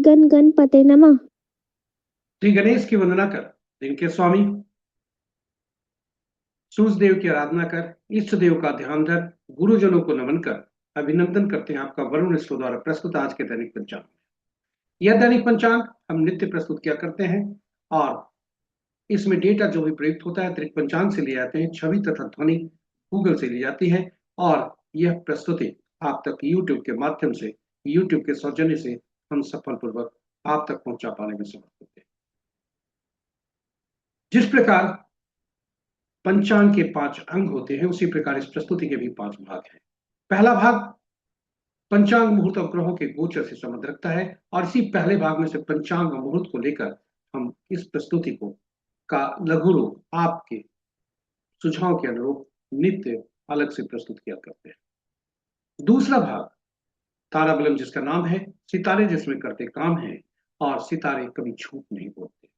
गण गणपते नमः। श्री गणेश की वंदना कर, दिन के स्वामी सूर्य देव की आराधना कर, इष्ट देव का ध्यान धर, गुरुजनों को नमन कर, अभिनंदन करते हैं आपका वरुण स्टो द्वारा प्रस्तुत आज के दैनिक पंचांग। यह दैनिक पंचांग हम नित्य प्रस्तुत किया करते हैं और इसमें डेटा जो भी प्रयुक्त होता है दैनिक पंचांग से लिए जाते हैं, छवि तथा ध्वनि गूगल से ली जाती है और यह प्रस्तुति आप तक यूट्यूब के माध्यम से, यूट्यूब के सौजन्य से हम सफलपूर्वक आप तक पहुंचा पाने में समर्थ होते हैं। जिस प्रकार पंचांग के 5 अंग होते हैं, उसी प्रकार इस प्रस्तुति के भी 5 भाग हैं। पहला भाग पंचांग मुहूर्त और ग्रहों के गोचर से संबंध रखता है और इसी पहले भाग में से पंचांग और मुहूर्त को लेकर हम इस प्रस्तुति को का लघु रूप आपके सुझाव के अनुरूप नित्य अलग से प्रस्तुत किया करते हैं। दूसरा भाग ताराबलम, जिसका नाम है सितारे जिसमें करते काम है और सितारे कभी झूठ नहीं बोलते।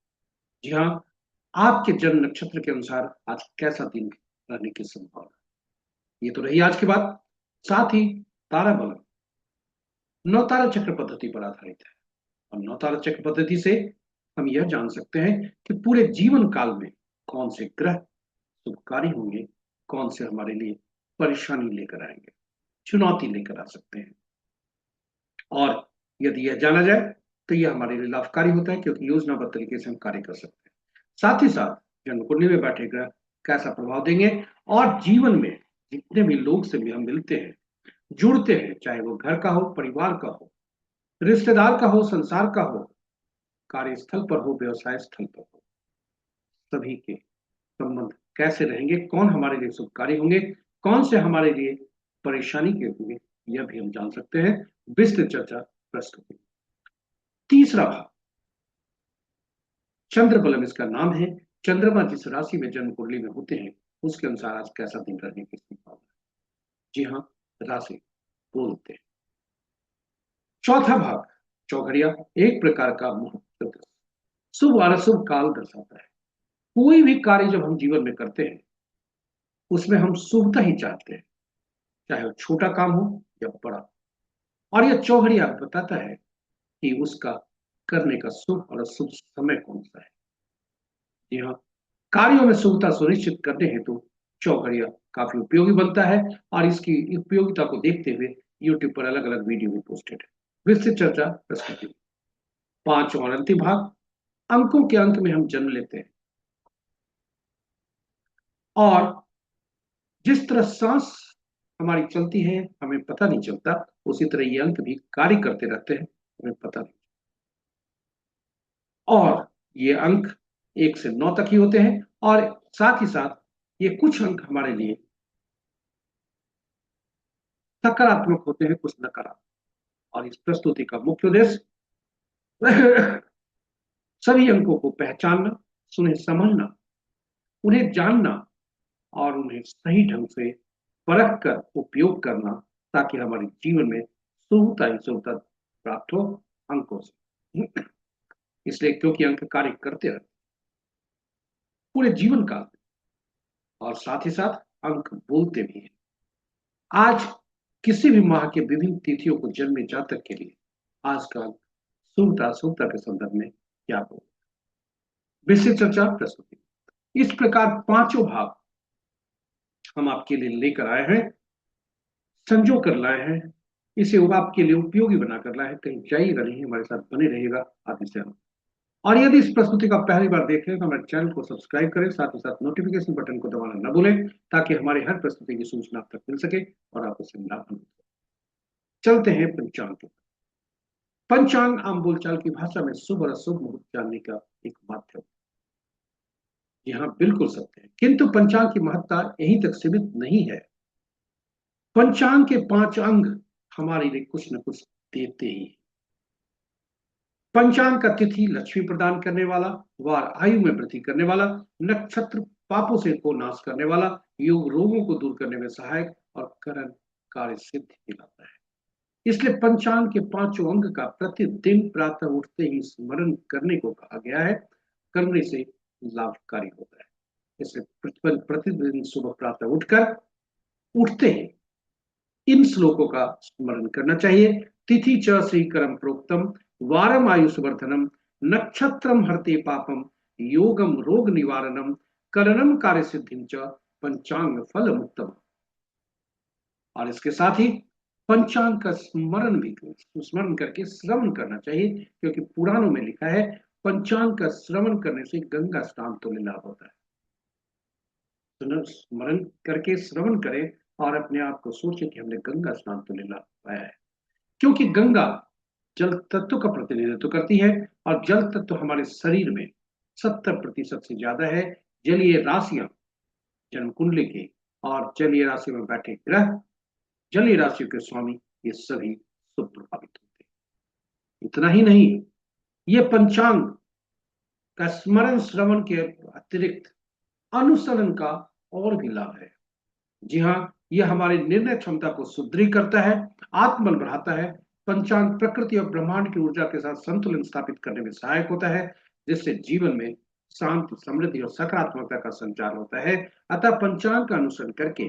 जी हाँ, आपके जन्म नक्षत्र के अनुसार आज कैसा दिन रहने की संभावना, ये तो रही आज की बात। साथ ही ताराबलम नवतारा चक्र पद्धति पर आधारित है और नवतारा चक्र पद्धति से हम यह जान सकते हैं कि पूरे जीवन काल में कौन से ग्रह शुभकारी होंगे, कौन से हमारे लिए परेशानी लेकर आएंगे, चुनौती लेकर आ सकते हैं। और यदि यह जाना जाए तो यह हमारे लिए लाभकारी होता है, क्योंकि योजनाबद्ध तरीके से हम कार्य कर सकते हैं। साथ ही साथ जन्म कुंडली में बैठे ग्रह कैसा प्रभाव देंगे और जीवन में जितने भी लोग से भी हम मिलते हैं, जुड़ते हैं, चाहे वो घर का हो, परिवार का हो, रिश्तेदार का हो, संसार का हो, कार्यस्थल पर हो, व्यवसाय स्थल पर हो, सभी के संबंध कैसे रहेंगे, कौन हमारे लिए शुभकारी होंगे, कौन से हमारे लिए परेशानी के होंगे, यह भी हम जान सकते हैं। विस्तृत चर्चा प्रस्तुति। तीसरा भाग चंद्र बलम, इसका नाम है। चंद्रमा जिस राशि में जन्म कुंडली में होते हैं उसके अनुसार आज कैसा दिन रहने की संभावना है। जी हाँ, राशि बोलते हैं। चौथा भाग चौघड़िया, एक प्रकार का मुहूर्त, शुभ और अशुभ काल दर्शाता है। कोई भी कार्य जब हम जीवन में करते हैं उसमें हम शुभता ही चाहते हैं, चाहे वो छोटा काम हो या बड़ा। और यह चौघड़िया बताता है कि उसका करने का शुभ और अशुभ समय कौन सा है। जी हाँ, कार्यों में शुभता सुनिश्चित करने हेतु चौघड़िया काफी उपयोगी बनता है और इसकी उपयोगिता को देखते हुए यूट्यूब पर अलग अलग वीडियो भी पोस्टेड है। विस्तृत चर्चा प्रस्तुति। 5 और अंतिम भाग अंकों के अंक में हम जन्म लेते हैं और जिस तरह सांस हमारी चलती है हमें पता नहीं चलता, उसी तरह ये अंक भी कार्य करते रहते हैं, हमें पता नहीं। और ये अंक 1 से 9 तक ही होते हैं और साथ ही साथ ये कुछ अंक हमारे लिए सकारात्मक होते हैं, कुछ नकारात्मक। और इस प्रस्तुति का मुख्य उद्देश्य सभी अंकों को पहचानना, उन्हें समझना, उन्हें जानना और उन्हें सही ढंग से परख कर उपयोग करना, ताकि हमारे जीवन में शुभता ही शुभता प्राप्त हो अंकों से। इसलिए क्योंकि अंक कार्य करते रहते पूरे जीवन काल में और साथ ही साथ अंक बोलते भी हैं। आज किसी भी माह के विभिन्न तिथियों को जन्मे जातक के लिए आज का अंक शुभता अशुभता के संदर्भ में क्या हो, विस्तृत चर्चा प्रस्तुति। इस प्रकार 5 भाग हम आपके लिए लेकर आए हैं, संजो कर लाए हैं, इसे आपके लिए उपयोगी बनाकर लाए हैं। कहीं जाइएगा नहीं, हमारे साथ बने रहेगा आदि से हम। और यदि इस प्रस्तुति का पहली बार देख रहे हैं तो हमारे चैनल को सब्सक्राइब करें, साथ ही साथ नोटिफिकेशन बटन को दबाना न भूलें, ताकि हमारे हर प्रस्तुति की सूचना आप तक मिल सके और आप उससे लाभ मिल। चलते हैं पंचांग के। पंचांग आम बोलचाल की भाषा में शुभ और अशुभ मुहूर्त जानने का एक माध्यम। यहाँ बिल्कुल सत्य है, किंतु पंचांग की महत्ता यहीं तक सीमित नहीं है। पंचांग के 5 अंग हमारे लिए कुछ न कुछ देते ही। पंचांग का तिथि लक्ष्मी प्रदान करने वाला, वार आयु में वृद्धि करने वाला, नक्षत्र पापों से को नाश करने वाला, योग रोगों को दूर करने में सहायक और करण कार्य सिद्धि दिलाता है। इसलिए पंचांग के 5 अंग का प्रतिदिन प्रातः उठते ही स्मरण करने को कहा गया है। करने से लाभकारी होता है। इसलिए प्रतिदिन सुबह प्रातः उठकर उठते ही इन श्लोकों का स्मरण करना चाहिए। तिथि च श्री कर्म प्रोक्तम वारम आयुष्वर्धनम, नक्षत्रम हरते पापम, योगम रोग निवारणम, करणम कार्य सिद्धिं च, पंचांग फल मुक्तम। और इसके साथ ही पंचांग का स्मरण करके श्रवण करना चाहिए, क्योंकि पुराणों में लिखा है पंचांग का श्रवण करने से गंगा स्नान तुल्य लाभ होता है। स्मरण करके श्रवण करें और अपने आप को सोचे कि हमने गंगा स्नान तुल्य लाभ पाया है, क्योंकि गंगा जल तत्व का प्रतिनिधित्व करती है, और जल तत्व हमारे शरीर में 70% से ज्यादा है। जलीय राशियां जन्म कुंडली के, और जलीय राशि में बैठे ग्रह, जलीय राशियों के स्वामी, ये सभी शुभ प्रभावित होते हैं। इतना ही नहीं, ये पंचांग का स्मरण श्रवण के अतिरिक्त अनुसरण का और भी लाभ है। जी हाँ, यह हमारी निर्णय क्षमता को सुदृढ़ करता है, आत्मबल बढ़ाता है। पंचांग प्रकृति और ब्रह्मांड की ऊर्जा के साथ संतुलन स्थापित करने में सहायक होता है, जिससे जीवन में शांति, समृद्धि और सकारात्मकता का संचार होता है। अतः पंचांग का अनुसरण करके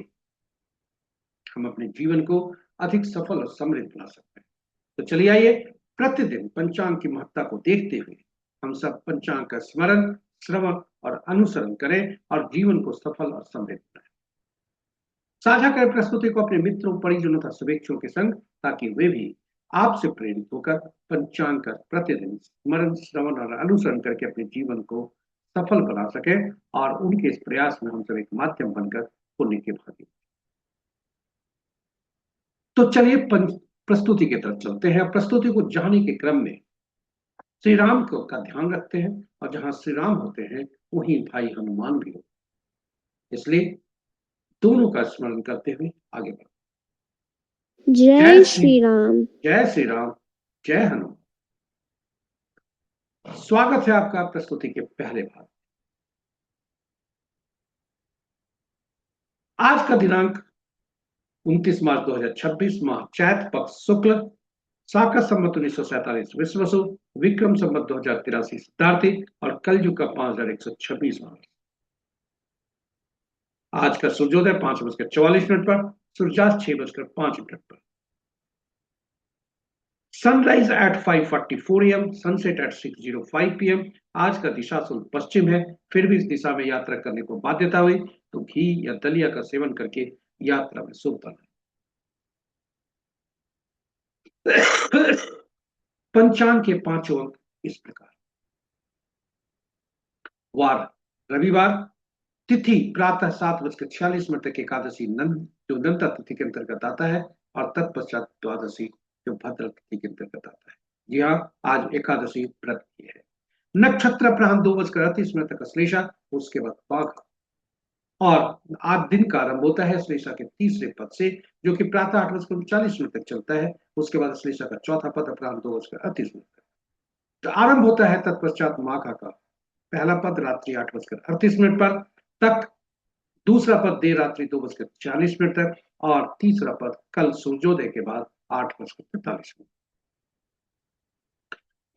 हम अपने जीवन को अधिक सफल और समृद्ध बना सकते हैं। तो चलिए आइए, प्रतिदिन पंचांग की महत्ता को देखते हुए हम सब पंचांग का स्मरण, श्रवण और अनुसरण करें, और जीवन को सफल और समृद्ध बनाएं। साझा करें प्रस्तुति को अपने मित्रों, परिजनों तथा शुभेच्छुओं के संग, ताकि वे भी आपसे प्रेरित होकर पंचांग का प्रतिदिन स्मरण, श्रवण और अनुसरण करके अपने जीवन को सफल बना सके, और उनके इस प्रयास में हम सब एक माध्यम बनकर पुण्य के भागी। तो चलिए प्रस्तुति की तरफ चलते हैं। प्रस्तुति को जानने के क्रम में श्री राम को का ध्यान रखते हैं, और जहां श्री राम होते हैं वहीं भाई हनुमान भी होते हैं, इसलिए दोनों का स्मरण करते हुए आगे बढ़ो। जय श्री राम। जय श्री राम, जय हनुमान। स्वागत है आपका प्रस्तुति के पहले भाग। आज का दिनांक 29 मार्च 2026, माह चैत पक्ष शुक्ल, शाका संवत 1947 विश्वसु, विक्रम संवत 2083 सिद्धार्थी, और कलयुग का 5126 मार्च। आज का सूर्योदय 5:44 पर, सूर्यास्त 6:05 पर। Sunrise at 5:44 AM, sunset at 6:05 PM। आज का दिशा शुल्क पश्चिम है, फिर भी इस दिशा में यात्रा करने को बाध्यता हुई तो घी या दलिया का सेवन करके यात्रा में शुभ बना। पंचांग के पांचों अंक इस प्रकार। वार रविवार, तिथि प्रातः 7:46 तक एकादशी नंद जो नंदा तिथि के अंतर्गत आता है, और तत्पश्चात द्वादशी जो भद्र तिथि के अंतर्गत आता है। जी हाँ, आज एकादशी व्रत की है। नक्षत्र अपराह्न 2:38 तक अश्लेषा, उसके बाद माघ, और आज दिन का आरंभ होता है अश्लेषा के तीसरे पद से, जो कि प्रातः 8:39 तक चलता है। उसके बाद अश्लेषा का चौथा पद अपराह्न 2:38 तक तो आरंभ होता है। तत्पश्चात माघा का पहला पद रात्रि 8:38 पर तक, दूसरा पद देर रात्रि 2:40 तक, और तीसरा पद कल सूर्योदय के बाद 8:45।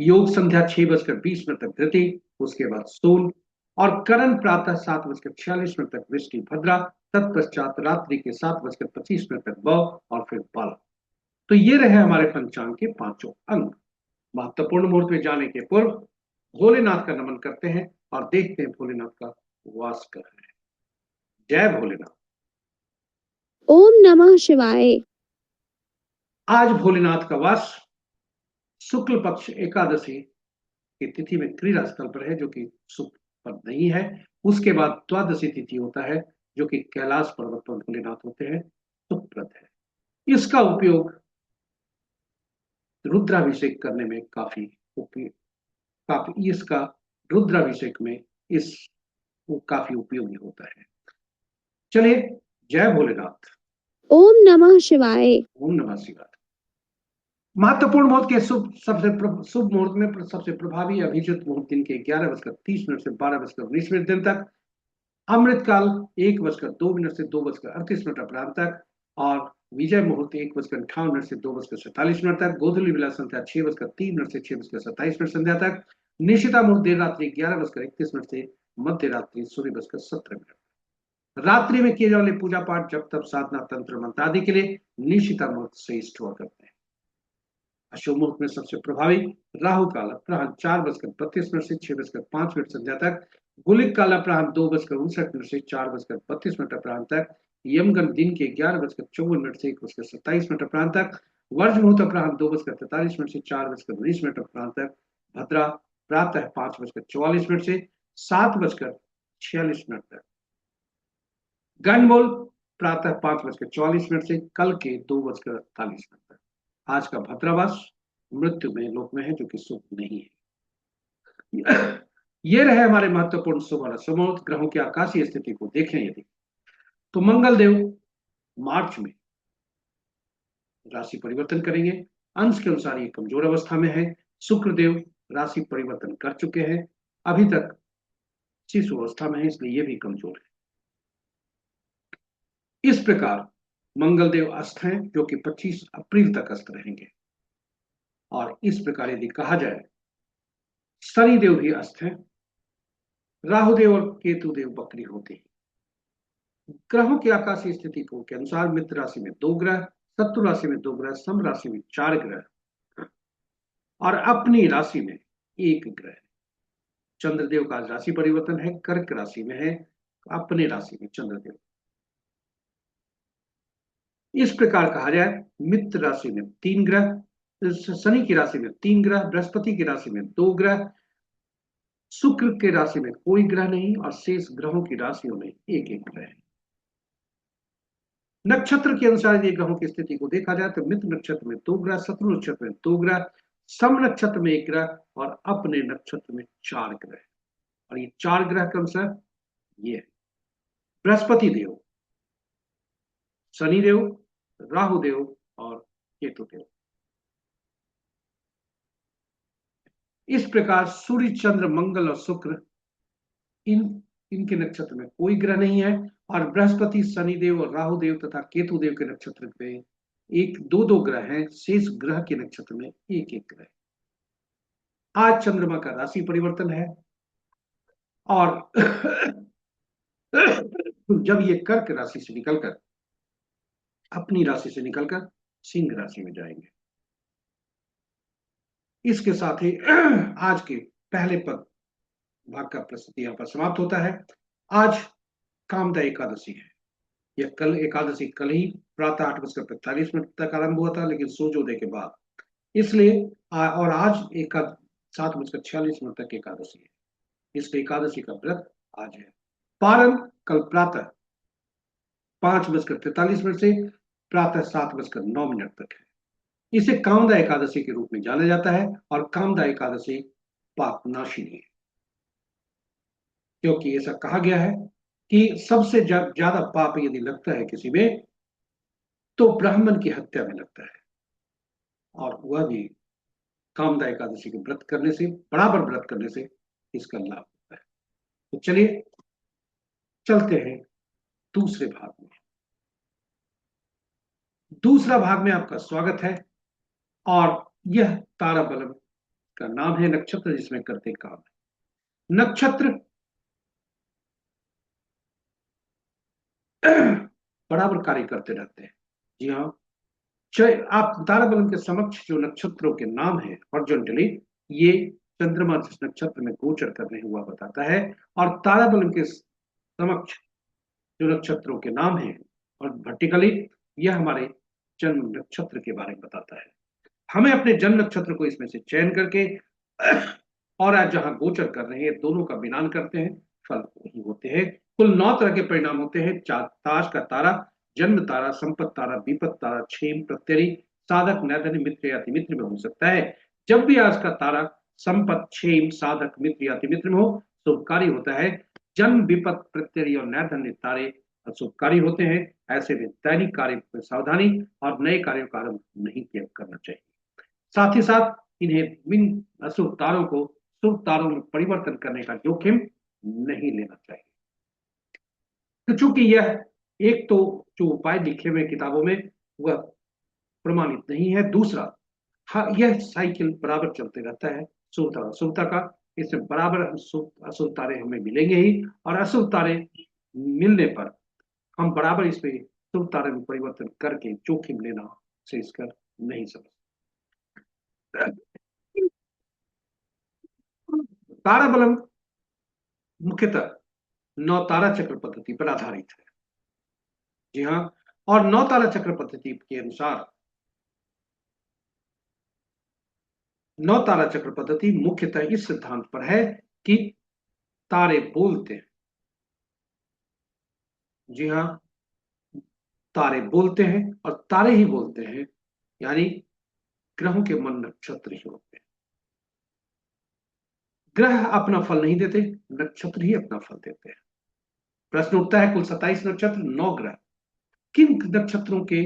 योग संध्या 6:20 तक धृति, उसके बाद सोल, और करण प्रातः 7:46 तक वृष्टि भद्रा, तत्पश्चात रात्रि के 7:25 तक बौ, और फिर बाल। तो ये रहे हमारे पंचांग के पांचों अंग। महत्वपूर्ण मुहूर्त में जाने के पूर्व भोलेनाथ का नमन करते हैं, और देखते हैं भोलेनाथ का वास कर है। जय भोलेनाथ। ओम नमः शिवाय। आज भोलेनाथ का वास शुक्ल पक्ष एकादशी की तिथि में क्रीड़ा स्थल पर है, जो कि शुभ पद नहीं है। उसके बाद द्वादशी तिथि होता है, जो कि कैलाश पर्वत पर भोलेनाथ होते हैं, सुप्रद है। इसका उपयोग रुद्राभिषेक करने में काफी इसका रुद्राभिषेक में इस वो काफी उपयोगी होता है। चलिए, जय भोलेनाथ। ओम नमः शिवाय। ओम नमः शिवाय। महत्वपूर्ण मुहूर्त के शुभ मुहूर्त में सबसे प्रभावी अभिजित मुहूर्त दिन के 11:30 से 12:19 दिन तक, अमृत काल 1:02 से 2:38 अपराह्न तक, और विजय मुहूर्त 1:58 से 2:47 तक, गोधूली विलास संध्या 6:03 से 6:27 संध्या तक, निशिता मुहूर्त देर रात्रि 11:31 से मध्य रात्रि 16:17। रात्रि में किए जाने वाले पूजा पाठ, जब तब, साधना, तंत्र मंत्र आदि के लिए निशिता मुहूर्त श्रेष्ठ हुआ करते हैं। अशुभ मुहूर्त में सबसे प्रभावी राहु काल अपराह्न 4:32 से 6:05 संध्या तक, गुलिक काल अपराह्न 2:59 से 4:32 अपराह्न तक, यमगंड दिन के 11:54 से 1:27 अपराह्न तक, वर्ज मुहूर्त अपराह्न 2:43 से 4:19 अपराह्न तक, भद्रा प्रातः 5:44 से 7:46 तक, गंडमूल प्रातः 5:44 से कल के 2:48 तक। आज का भद्रावास मृत्यु में लोक में है, जो कि शुभ नहीं है। ये रहे हमारे महत्वपूर्ण शुभ और अशुभ मुहूर्त। ग्रहों की आकाशीय स्थिति को देखें यदि, तो मंगल देव मार्च में राशि परिवर्तन करेंगे। अंश के अनुसार ये कमजोर अवस्था में है। शुक्र देव राशि परिवर्तन कर चुके हैं, अभी तक शिशु अवस्था में है, इसलिए ये भी कमजोर है। इस प्रकार मंगल देव अस्त हैं, जो कि 25 अप्रैल तक अस्त रहेंगे। और इस प्रकार यदि कहा जाए, शनि देव भी अस्त हैं, राहुदेव और केतु देव बकरी होते हैं। ग्रहों की आकाशीय स्थिति को के अनुसार मित्र राशि में 2 ग्रह, शत्रु राशि में 2 ग्रह, सम राशि में 4 ग्रह और अपनी राशि में 1 ग्रह। चंद्रदेव का राशि परिवर्तन है, कर्क राशि में है, अपने राशि में चंद्रदेव। इस प्रकार कहा जाए, मित्र राशि में 3 ग्रह, शनि की राशि में 3 ग्रह, बृहस्पति की राशि में 2 ग्रह, शुक्र के राशि में कोई ग्रह नहीं और शेष ग्रहों की राशियों में एक एक ग्रह है। नक्षत्र के अनुसार यदि ग्रहों की स्थिति को देखा जाए, तो मित्र नक्षत्र में 2 ग्रह, शत्रु नक्षत्र में 2 ग्रह, सम नक्षत्र में 1 ग्रह और अपने नक्षत्र में 4 ग्रह। और ये 4 ग्रह के अनुसार ये है बृहस्पति देव, शनि देव, राहु देव और केतु देव। इस प्रकार सूर्य, चंद्र, मंगल और शुक्र, इनके नक्षत्र में कोई ग्रह नहीं है और बृहस्पति, शनिदेव और राहु देव तथा केतु देव के नक्षत्र में एक दो दो ग्रह हैं। शेष ग्रह के नक्षत्र में एक एक ग्रह। आज चंद्रमा का राशि परिवर्तन है और जब ये कर्क राशि से निकलकर अपनी राशि से निकलकर सिंह राशि में जाएंगे। इसके साथ ही आज के पहले पद भाग का प्रस्तुति यहाँ पर समाप्त होता है। आज कामदा एकादशी है। यह कल एकादशी कल ही प्रातः 8:45 तक आरंभ हुआ था, लेकिन सूर्योदय के बाद, इसलिए और आज 7:46 तक एकादशी है, इसलिए एकादशी का व्रत आज है। पारण कल प्रातः 5:43 से प्रातः 7:09 तक है। इसे कामदा एकादशी के रूप में जाना जाता है और कामदा एकादशी पापनाशिनी है, क्योंकि ऐसा कहा गया है कि सबसे ज्यादा पाप यदि लगता है किसी में, तो ब्राह्मण की हत्या में लगता है, और वह भी कामदा एकादशी के व्रत करने से, बराबर व्रत करने से इसका लाभ होता है। तो चलिए चलते हैं दूसरे भाग में। दूसरा भाग में आपका स्वागत है और यह तारा बलम का नाम है, नक्षत्र जिसमें करते काम है। नक्षत्र बराबर कार्य करते रहते हैं। जी हाँ, चाहे आप ताराबलम के समक्ष जो नक्षत्रों के नाम है हॉरिजॉन्टली, ये चंद्रमा जिस नक्षत्र में गोचर करने हुआ बताता है, और ताराबलम के समक्ष जो नक्षत्रों के नाम है और वर्टिकली यह हमारे जन्म नक्षत्र के बारे में बताता है। हमें अपने जन्म नक्षत्र को इसमें से चयन करके और आज जहां गोचर कर रहे हैं दोनों का मिलान करते हैं, फल वही होते हैं। कुल 9 तरह के परिणाम होते हैं। ताश का तारा, जन्म तारा, संपत तारा, विपत तारा, क्षेम, प्रत्यरी, साधक, नैधन्य, मित्र या अतिमित्र में हो सकता है। जब भी आज का तारा संपत, क्षेम, साधक, मित्र या अतिमित्र में हो, शुभकारी होता है। जन्म, विपत, प्रत्यरी और नैधन्य तारे अशुभकारी होते हैं। ऐसे में दैनिक कार्य में सावधानी और नए कार्यों का आरंभ नहीं करना चाहिए। साथ ही साथ इन्हें इन अशुभ तारों को शुभ तारों में परिवर्तन करने का जोखिम नहीं लेना चाहिए। तो चूंकि यह एक तो जो उपाय लिखे हुए किताबों में वह प्रमाणित नहीं है, दूसरा यह साइकिल बराबर चलते रहता है शुभता का, इसमें बराबर अशुभ तारे हमें मिलेंगे ही, और अशुभ तारे मिलने पर हम बराबर इसमें शुभ तारे में परिवर्तन करके जोखिम लेना से इसका नहीं समझ। ताराबलम मुख्यतः नौ तारा चक्र पद्धति पर आधारित है। जी हाँ, और नौ तारा चक्र पद्धति के अनुसार नौ तारा चक्र पद्धति मुख्यतः इस सिद्धांत पर है कि तारे बोलते हैं। जी हाँ, तारे बोलते हैं और तारे ही बोलते हैं, यानी ग्रहों के मन नक्षत्र ही होते हैं। ग्रह अपना फल नहीं देते, नक्षत्र ही अपना फल देते हैं। प्रश्न उठता है, कुल 27 नक्षत्र, 9 ग्रह, किन नक्षत्रों के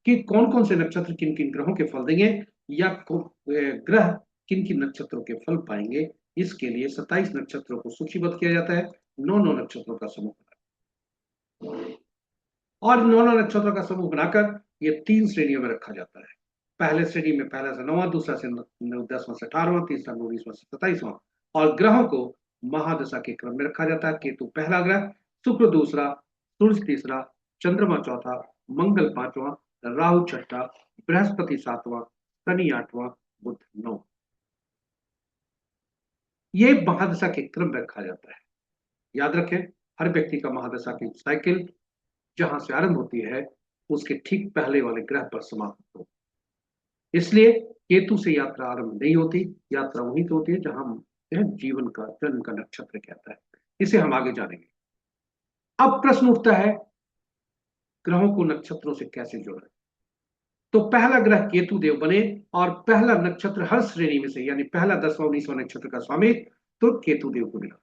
कि कौन कौन से नक्षत्र किन किन ग्रहों के फल देंगे, या ग्रह किन किन नक्षत्रों के फल पाएंगे। इसके लिए 27 नक्षत्रों को सूचीबद्ध किया जाता है, 9 नक्षत्रों का समूह, और 9 नक्षत्रों का समूह बनाकर ये 3 श्रेणियों में रखा जाता है। पहले श्रेणी में पहला से 9वां, दूसरा से 10वां से 18वां, तीसरा 19वां से 27वां। और ग्रहों को महादशा के क्रम में रखा जाता है। केतु पहला ग्रह, शुक्र दूसरा, सूर्य तीसरा, चंद्रमा चौथा, मंगल पांचवा, राहु छठा, बृहस्पति सातवां, शनि आठवां, बुध नौ। ये महादशा के क्रम में रखा जाता है। याद रखें, हर व्यक्ति का महादशा की साइकिल जहां से आरंभ होती है उसके ठीक पहले वाले ग्रह पर समाप्त हो। इसलिए केतु से यात्रा आरंभ नहीं होती, यात्रा वहीं से होती है जहां जीवन का जन्म का नक्षत्र कहता है। इसे हम आगे जानेंगे। अब प्रश्न उठता है, ग्रहों को नक्षत्रों से कैसे जोड़ा। तो पहला ग्रह केतु देव बने और पहला नक्षत्र हर श्रेणी में से, यानी पहला 10वां 19वां नक्षत्र का स्वामित्व तो केतु देव को मिला।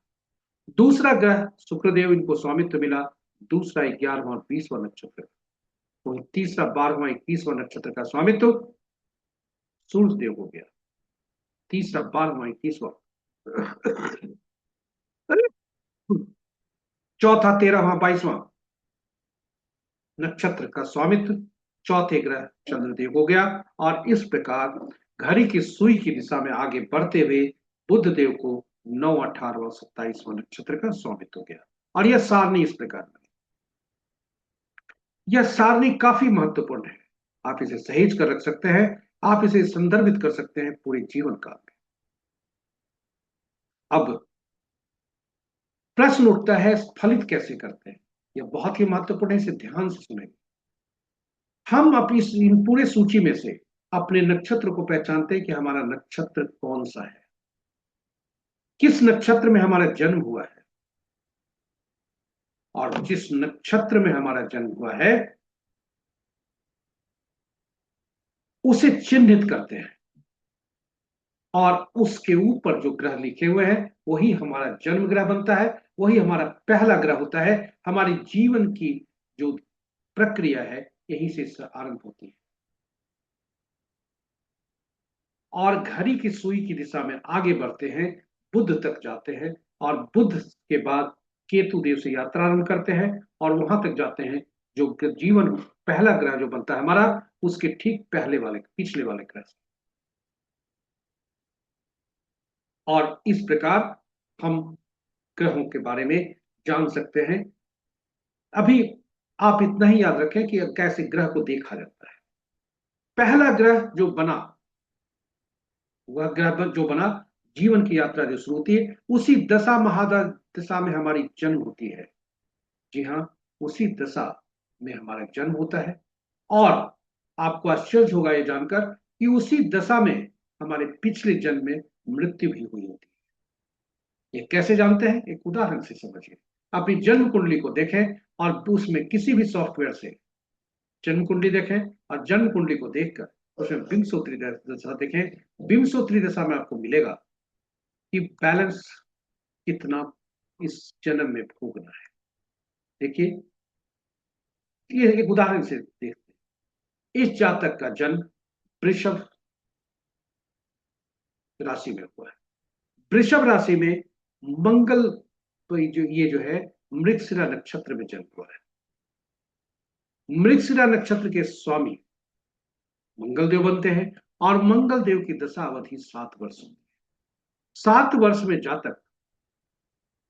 दूसरा ग्रह शुक्रदेव, इनको स्वामित्व मिला दूसरा 11वां और 20वां नक्षत्र। तो तीसरा 12वां 21वां नक्षत्र का स्वामित्व सूर्य देव हो गया। तीसरा 12वां 21वां, चौथा 13वां 22वां नक्षत्र का स्वामित्व चौथे ग्रह चंद्रदेव हो गया। और इस प्रकार घड़ी की सुई की दिशा में आगे बढ़ते हुए बुध देव को 9, 18वां 27वां नक्षत्र का स्वामित्व हो गया। और यह सारणी इस प्रकार बनी। यह सारणी काफी महत्वपूर्ण है, आप इसे सहेज कर रख सकते हैं, आप इसे संदर्भित कर सकते हैं पूरे जीवन काल में। अब प्रश्न उठता है, स्फलित कैसे करते हैं। यह बहुत ही महत्वपूर्ण है, इसे ध्यान से सुनेंगे। हम अपनी इन पूरे सूची में से अपने नक्षत्र को पहचानते हैं कि हमारा नक्षत्र कौन सा है, किस नक्षत्र में हमारा जन्म हुआ है, और जिस नक्षत्र में हमारा जन्म हुआ है उसे चिन्हित करते हैं, और उसके ऊपर जो ग्रह लिखे हुए हैं वही हमारा जन्म ग्रह बनता है, वही हमारा पहला ग्रह होता है। हमारी जीवन की जो प्रक्रिया है यहीं से आरंभ होती है, और घड़ी की सुई की दिशा में आगे बढ़ते हैं, बुध तक जाते हैं, और बुध के बाद केतु देव से यात्रा आरंभ करते हैं और वहां तक जाते हैं जो जीवन पहला ग्रह जो बनता है हमारा, उसके ठीक पहले वाले पिछले वाले ग्रह से। और इस प्रकार हम ग्रहों के बारे में जान सकते हैं। अभी आप इतना ही याद रखें कि कैसे ग्रह को देखा जाता है। पहला ग्रह जो बना, वह ग्रह जो बना, जीवन की यात्रा जो शुरू होती है उसी दशा महादशा में हमारी जन्म होती है। जी हाँ, उसी दशा में हमारा जन्म होता है। और आपको आश्चर्य होगा ये जानकर कि उसी दशा में हमारे पिछले जन्म में मृत्यु भी हुई होती है। ये कैसे जानते हैं, एक उदाहरण से समझिए। अपनी जन्म कुंडली को देखें और उसमें किसी भी सॉफ्टवेयर से जन्म कुंडली देखें, और जन्म कुंडली को देखकर उसमें विंशोत्तरी दशा देखें। विंशोत्तरी दशा में आपको मिलेगा कि बैलेंस कितना इस जन्म में भोगना है। देखिए, ये एक उदाहरण से देखते हैं। इस जातक का जन्म वृषभ राशि में हुआ है। वृषभ राशि में मंगल, तो ये जो है मृगशिरा नक्षत्र में जन्म हुआ है। मृगशिरा नक्षत्र के स्वामी मंगल देव बनते हैं, और मंगल देव की दशा अवधि 7 वर्ष होती है। 7 वर्ष में जातक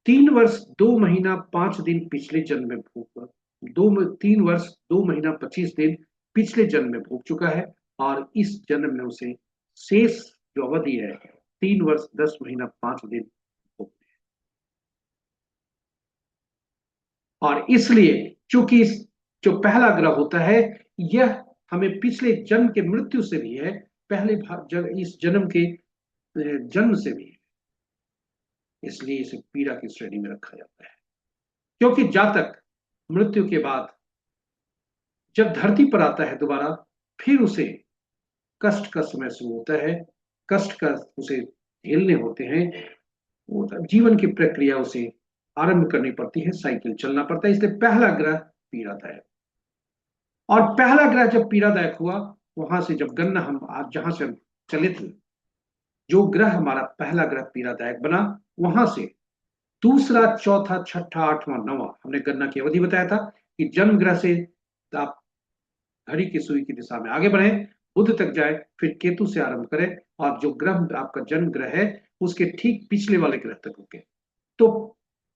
3 वर्ष 2 महीना 5 दिन पिछले जन्म में भोग 3 वर्ष 2 महीना 25 दिन पिछले जन्म में भोग चुका है, और इस जन्म में उसे शेष जो अवधि है 3 वर्ष 10 महीना 5 दिन और इसलिए चूंकि जो पहला ग्रह होता है यह हमें पिछले जन्म के मृत्यु से भी है, इस जन्म के जन्म से भी है, इसलिए इसे पीड़ा की श्रेणी में रखा जाता है। क्योंकि जातक मृत्यु के बाद जब धरती पर आता है दोबारा, फिर उसे कष्ट का समय शुरू होता है, कष्ट का उसे झेलने होते हैं, जीवन की प्रक्रिया उसे आरंभ करनी पड़ती है, साइकिल चलना पड़ता है। इसलिए पहला ग्रह पीड़ादायक, और पहला ग्रह जब पीड़ादायक हुआ, वहां से जब गणना हम आज जहां से हम चले थे, जो ग्रह हमारा पहला ग्रह पीड़ादायक बना, वहां से दूसरा, चौथा, छठा, आठवां, नवा, हमने गणना की अवधि बताया था कि जन्म ग्रह से आप घड़ी की सुई की दिशा में आगे बढ़े, बुध तक जाए, फिर केतु से आरंभ करें, और जो ग्रह आपका जन्म ग्रह है उसके ठीक पिछले वाले ग्रह तक रुके। तो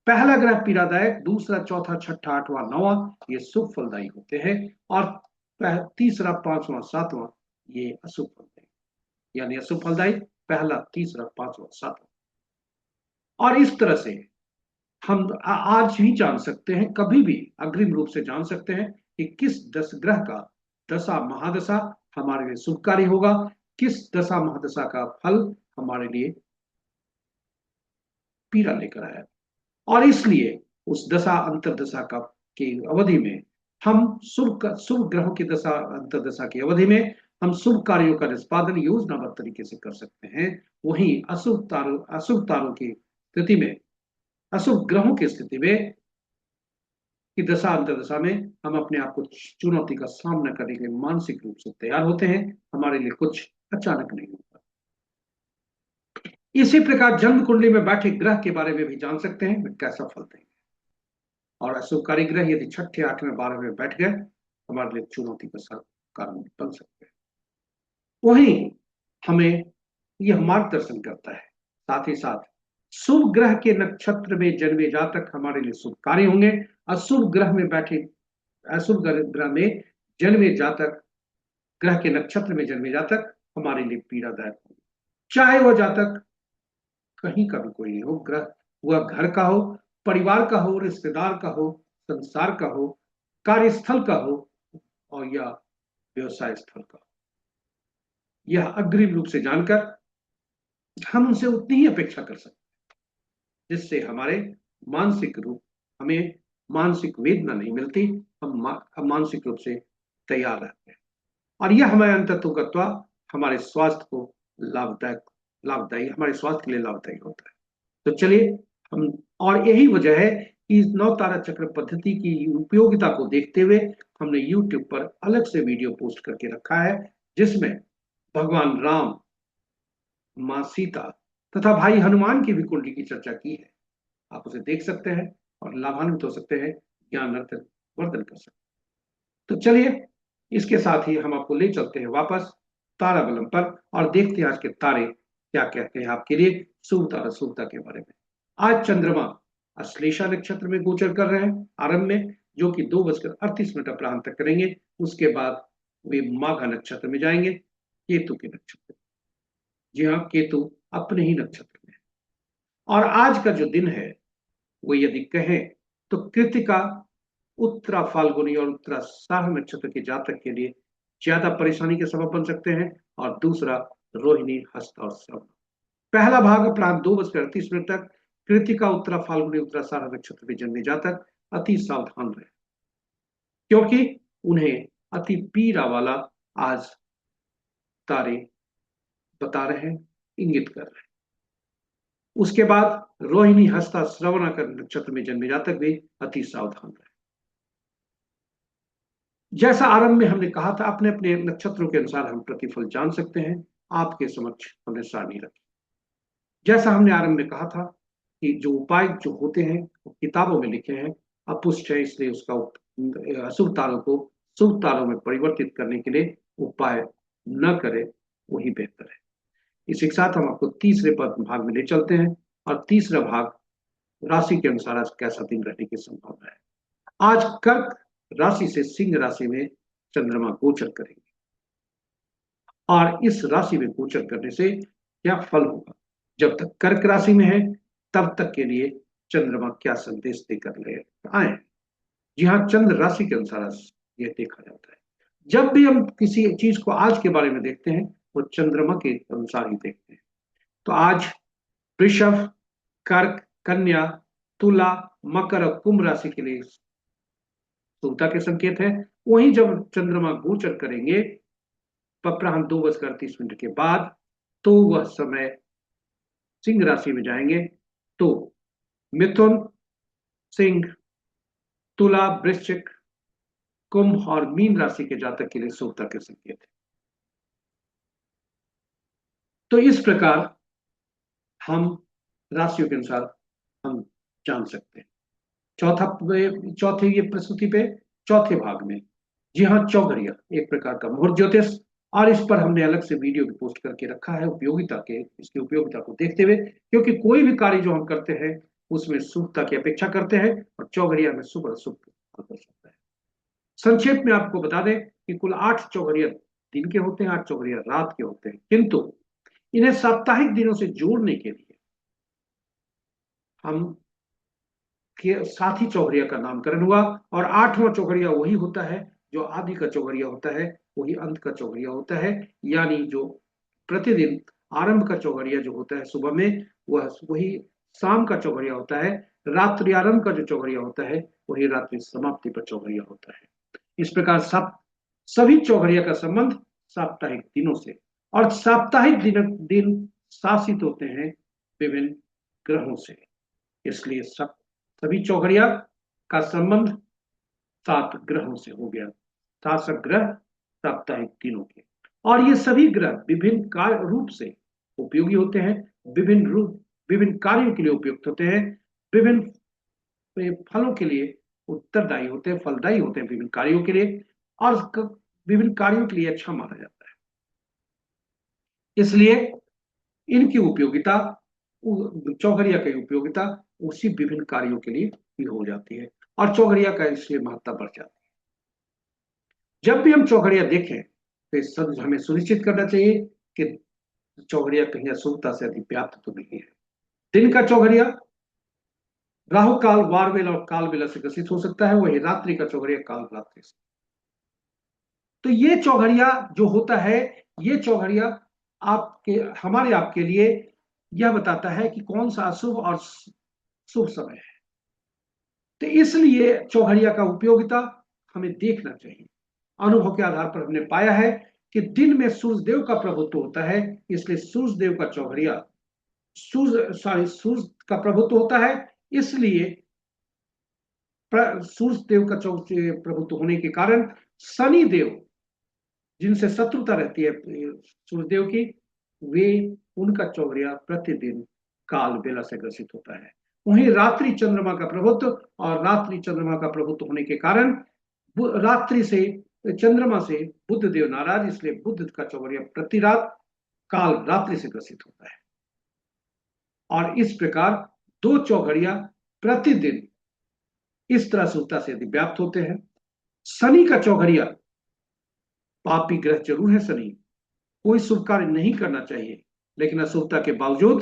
पहला ग्रह पीड़ादायक, दूसरा, चौथा, छठा, आठवां, नवा ये शुभ फलदायी होते हैं, और तीसरा, पांचवां, सातवां ये अशुभ फलदायी, यानी अशुभ फलदायी पहला, तीसरा, पांचवां, सातवां। और इस तरह से हम आज ही जान सकते हैं, कभी भी अग्रिम रूप से जान सकते हैं कि किस दस ग्रह का दशा महादशा हमारे लिए शुभकारी होगा, किस दशा महादशा का फल हमारे लिए पीड़ा लेकर आया। और इसलिए उस दशा अंतरदशा का की अवधि में हम शुभ ग्रहों की दशा अंतरदशा की अवधि में हम शुभ कार्यों का निष्पादन योजनाबद्ध तरीके से कर सकते हैं। वहीं अशुभ तारों की स्थिति में, अशुभ ग्रहों की स्थिति में कि दशा अंतरदशा में हम अपने आप को चुनौती का सामना करने के लिए मानसिक रूप से तैयार होते हैं, हमारे लिए कुछ अचानक नहीं होता। इसी प्रकार जन्म कुंडली में बैठे ग्रह के बारे में भी जान सकते हैं वे कैसा फल देंगे, और अशुभकारी ग्रह यदि छठे, आठवें, 12वें बैठ गए, हमारे लिए चुनौती का कारण बन सकते हैं। वहीं हमें यह मार्गदर्शन करता है, साथ ही साथ शुभ ग्रह के नक्षत्र में जन्मे जातक हमारे लिए शुभकारी होंगे, अशुभ ग्रह में बैठे अशुभ ग्रह में जन्मे जातक, ग्रह के नक्षत्र में जन्मे जातक हमारे लिए पीड़ादायक होंगे। चाहे वह जातक कहीं का भी कोई नहीं हो, ग्रह वह घर का हो, परिवार का हो, रिश्तेदार का हो, संसार का हो, कार्यस्थल का हो, और या व्यवसाय स्थल का हो। यह अग्रिम रूप से जानकर हम उनसे उतनी ही अपेक्षा कर सकते हैं जिससे हमें मानसिक वेदना नहीं मिलती, हम मानसिक रूप से तैयार रहते हैं, और यह हमारे अंततोगत्वा हमारे स्वास्थ्य को लाभदायी हमारे स्वास्थ्य के लिए लाभदायी होता है। तो चलिए हम, और यही वजह है कि नौ तारा चक्र पद्धति की उपयोगिता को देखते हुए हमने YouTube पर अलग से वीडियो पोस्ट करके रखा है, जिसमें भगवान राम, माँ सीता तथा भाई हनुमान की भी कुंडली की चर्चा की है। आप उसे देख सकते हैं और लाभान्वित हो सकते हैं, ज्ञान वर्धन कर सकते हैं। तो चलिए इसके साथ ही हम आपको ले चलते हैं वापस तारा बलम पर, और देखते हैं आज के तारे क्या कहते हैं आपके लिए शुभता अशुभता के बारे में। आज चंद्रमा अश्लेषा नक्षत्र में गोचर कर रहे हैं आरंभ में, जो कि 2:38 अपराह्न तक करेंगे। उसके बाद वे माघा नक्षत्र में जाएंगे, केतु के नक्षत्र। जी हाँ, केतु अपने ही नक्षत्र में। और आज का जो दिन है वो यदि कहें तो कृतिका, उत्तरा फाल्गुनी और उत्तराषाढ़ नक्षत्र के जातक के लिए ज्यादा परेशानी के सबब बन सकते हैं, और दूसरा रोहिणी, हस्त और श्रवण। पहला भाग अपराह्न 2:38 तक कृतिका, उत्तरा फाल्गुनी, उत्तराषाढ़ नक्षत्र में जन्मे जातक अति सावधान रहे, क्योंकि उन्हें अति पीड़ा वाला आज तारे बता रहे हैं, इंगित कर रहे हैं। उसके बाद रोहिणी, हस्ता, श्रवण नक्षत्र में जन्मे जातक भी अति सावधान रहे। जैसा आरंभ में हमने कहा था, अपने अपने नक्षत्रों के अनुसार हम प्रतिफल जान सकते हैं। आपके समक्ष हमने सारणी रखी। जैसा हमने आरंभ में कहा था कि जो उपाय जो होते हैं वो किताबों में लिखे हैं, अपुष्ट है, इसलिए उसका अशुभ तारों को शुभ तारों में परिवर्तित करने के लिए उपाय न करें, वही बेहतर है। इसी के साथ हम आपको तीसरे भाग में ले चलते हैं, और तीसरा भाग राशि के अनुसार आज कैसा दिन रहने की संभावना है। आज कर्क राशि से सिंह राशि में चंद्रमा गोचर करेंगे, और इस राशि में गोचर करने से क्या फल होगा, जब तक कर्क राशि में है तब तक के लिए चंद्रमा क्या संदेश देकर ले आए। जी हाँ, चंद्र राशि के अनुसार यह देखा जाता है। जब भी हम किसी चीज को आज के बारे में देखते हैं, वो चंद्रमा के अनुसार ही देखते हैं। तो आज वृषभ, कर्क, कन्या, तुला, मकर और कुंभ राशि के लिए शुभता के संकेत है। वहीं जब चंद्रमा गोचर करेंगे अपराह्न 2:38 के बाद, तो वह समय सिंह राशि में जाएंगे। तो मिथुन, सिंह, तुला, वृश्चिक, कुंभ और मीन राशि के जातक के लिए शुभता के संकेत है। तो इस प्रकार हम राशियों के अनुसार हम जान सकते हैं। चौथे ये प्रस्तुति पे, चौथे भाग में, जी हाँ, चौघड़िया एक प्रकार का मुहूर्त ज्योतिष, और इस पर हमने अलग से वीडियो भी पोस्ट करके रखा है उपयोगिता के, इसकी उपयोगिता को देखते हुए, क्योंकि कोई भी कार्य जो हम करते हैं उसमें शुभता की अपेक्षा करते हैं, और चौघड़िया में शुभ और शुभ फल कर सकता है। संक्षेप में आपको बता दें कि कुल 8 चौघड़िया दिन के होते हैं, 8 चौघड़िया रात के होते हैं, किंतु इन्हें साप्ताहिक दिनों से जोड़ने के लिए हम के साथ ही चौघड़िया का नामकरण हुआ, और 8वां चौघड़िया वही होता है जो आदि का चौघड़िया होता है, वही अंत का चौघड़िया होता है। यानी जो प्रतिदिन आरंभ का चौघड़िया जो होता है सुबह में, वह वही शाम का चौघड़िया होता है। रात्रि आरंभ का जो चौघड़िया होता है, वही रात्रि समाप्ति पर चौघड़िया होता है। इस प्रकार सब सभी चौघड़िया का संबंध साप्ताहिक दिनों से, और साप्ताहिक दिन शासित होते हैं विभिन्न ग्रहों से। इसलिए सभी चौघड़िया का संबंध 7 ग्रहों से हो गया। 7 ग्रह साप्ताहिक दिनों के, और ये सभी ग्रह विभिन्न कार्य रूप से उपयोगी होते हैं, विभिन्न कार्यों के लिए उपयुक्त होते हैं, विभिन्न फलों के लिए उत्तरदायी होते हैं, फलदायी होते हैं विभिन्न कार्यों के लिए, और विभिन्न कार्यों के लिए अच्छा माना जाता है। इसलिए इनकी उपयोगिता, चौघड़िया की उपयोगिता उसी विभिन्न कार्यों के लिए भी हो जाती है, और चौघड़िया का इसलिए महत्ता बढ़ जाती है। जब भी हम चौघड़िया देखें तो इस सब हमें सुनिश्चित करना चाहिए कि चौघड़िया कहीं अशुभता से अधिव्याप्त तो नहीं है। दिन का चौघड़िया राहु काल, वार बेला और काल बेला से ग्रसित हो सकता है, वही रात्रि का चौघड़िया काल रात्रि से। तो ये चौघड़िया जो होता है, ये चौघड़िया आपके हमारे आपके लिए यह बताता है कि कौन सा अशुभ और शुभ समय है। तो इसलिए चौघड़िया का उपयोगिता हमें देखना चाहिए। अनुभव के आधार पर हमने पाया है कि दिन में सूर्यदेव का प्रभुत्व होता है, इसलिए सूर्यदेव का चौघड़िया सूर्य का प्रभुत्व होता है, इसलिए सूर्यदेव का प्रभुत्व होने के कारण शनि देव, जिनसे शत्रुता रहती है सूर्यदेव की, वे उनका चौघड़िया प्रतिदिन काल बेला से ग्रसित होता है। वहीं रात्रि चंद्रमा का प्रभुत्व, और रात्रि चंद्रमा का प्रभुत्व होने के कारण रात्रि से चंद्रमा से बुध देव नाराज, इसलिए बुध का चौघड़िया प्रति रात काल रात्रि से ग्रसित होता है। और इस प्रकार 2 चौघड़िया प्रतिदिन इस तरह शुभता से व्याप्त होते हैं। शनि का चौघड़िया पापी ग्रह जरूर है शनि, कोई शुभ कार्य नहीं करना चाहिए, लेकिन अशुभता के बावजूद